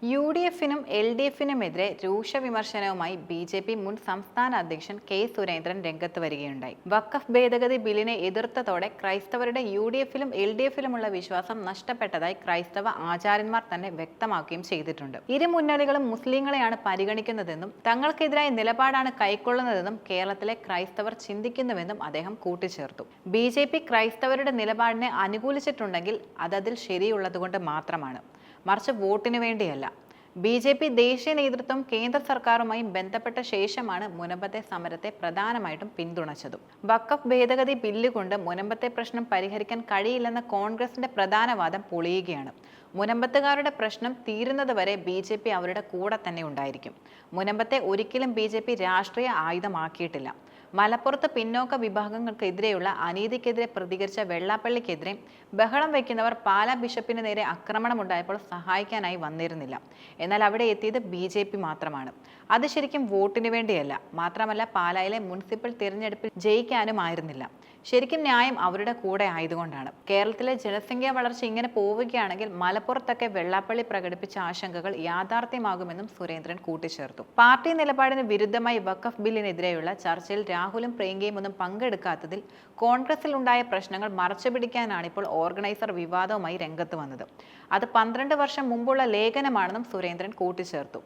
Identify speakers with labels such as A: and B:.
A: യു.ഡി.എഫിനും എൽ.ഡി.എഫിനുമെതിരെ രൂക്ഷ വിമർശനവുമായി ബി.ജെ.പി മുൻ സംസ്ഥാന അധ്യക്ഷൻ കെ. സുരേന്ദ്രൻ രംഗത്ത് വരികയുണ്ടായി. വഖഫ് ഭേദഗതി ബില്ലിനെ എതിർത്തതോടെ ക്രൈസ്തവരുടെ യു.ഡി.എഫിലും എൽ.ഡി.എഫിലുമുള്ള വിശ്വാസം നഷ്ടപ്പെട്ടതായി ക്രൈസ്തവ ആചാര്യന്മാർ തന്നെ വ്യക്തമാക്കുകയും ചെയ്തിട്ടുണ്ട്. ഇരു മുന്നണികളും മുസ്ലിങ്ങളെയാണ് പരിഗണിക്കുന്നതെന്നും തങ്ങൾക്കെതിരായ നിലപാടാണ് കൈക്കൊള്ളുന്നതെന്നും കേരളത്തിലെ ക്രൈസ്തവർ ചിന്തിക്കുന്നുവെന്നും അദ്ദേഹം കൂട്ടിച്ചേർത്തു. ബി.ജെ.പി ക്രൈസ്തവരുടെ നിലപാടിനെ അനുകൂലിച്ചിട്ടുണ്ടെങ്കിൽ അതതിൽ ശരിയുള്ളതുകൊണ്ട് മാത്രമാണ്, മറിച്ച് വോട്ടിനു വേണ്ടിയല്ല. ബി.ജെ.പി ദേശീയ നേതൃത്വം കേന്ദ്ര സർക്കാരുമായി ബന്ധപ്പെട്ട ശേഷമാണ് മുനമ്പത്തെ സമരത്തെ പ്രധാനമായിട്ടും പിന്തുണച്ചതും. വഖഫ് ഭേദഗതി ബില്ല് കൊണ്ട് മുനമ്പത്തെ പ്രശ്നം പരിഹരിക്കാൻ കഴിയില്ലെന്ന കോൺഗ്രസിന്റെ പ്രധാന വാദം പൊളിയുകയാണ്. മുനമ്പത്തുകാരുടെ പ്രശ്നം തീരുന്നതുവരെ ബി.ജെ.പി അവരുടെ കൂടെ തന്നെ ഉണ്ടായിരിക്കും. മുനമ്പത്തെ ഒരിക്കലും ബി.ജെ.പി രാഷ്ട്രീയ ആയുധമാക്കിയിട്ടില്ല. മലപ്പുറത്ത് പിന്നോക്ക വിഭാഗങ്ങൾക്കെതിരെയുള്ള അനീതിക്കെതിരെ പ്രതികരിച്ച വെള്ളാപ്പള്ളിക്കെതിരെ ബഹളം വയ്ക്കുന്നവർ പാലാ ബിഷപ്പിന് നേരെ ആക്രമണമുണ്ടായപ്പോൾ സഹായിക്കാനായി വന്നിരുന്നില്ല. എന്നാൽ അവിടെ എത്തിയത് ബി.ജെ.പി മാത്രമാണ്. അത് ശരിക്കും വോട്ടിന് വേണ്ടിയല്ല. മാത്രമല്ല, പാലായിലെ മുനിസിപ്പൽ തിരഞ്ഞെടുപ്പിൽ ജയിക്കാനുമായിരുന്നില്ല. ശരിക്കും ന്യായം അവരുടെ കൂടെ ആയതുകൊണ്ടാണ്. കേരളത്തിലെ ജനസംഖ്യാ വളർച്ച ഇങ്ങനെ പോവുകയാണെങ്കിൽ മലപ്പുറത്തൊക്കെ വെള്ളാപ്പള്ളി പ്രകടിപ്പിച്ച ആശങ്കകൾ യാഥാർത്ഥ്യമാകുമെന്നും സുരേന്ദ്രൻ കൂട്ടിച്ചേർത്തു. പാർട്ടി നിലപാടിന് വിരുദ്ധമായി വഖഫ് ബില്ലിനെതിരെയുള്ള ചർച്ചയിൽ രാഹുലും പ്രിയങ്കയും ഒന്നും പങ്കെടുക്കാത്തതിൽ കോൺഗ്രസിൽ ഉണ്ടായ പ്രശ്നങ്ങൾ മറച്ചുപിടിക്കാനാണ് ഇപ്പോൾ ഓർഗനൈസർ വിവാദവുമായി രംഗത്ത് വന്നത്. അത് 12 വർഷം മുമ്പുള്ള ലേഖനമാണെന്നും സുരേന്ദ്രൻ കൂട്ടിച്ചേർത്തു.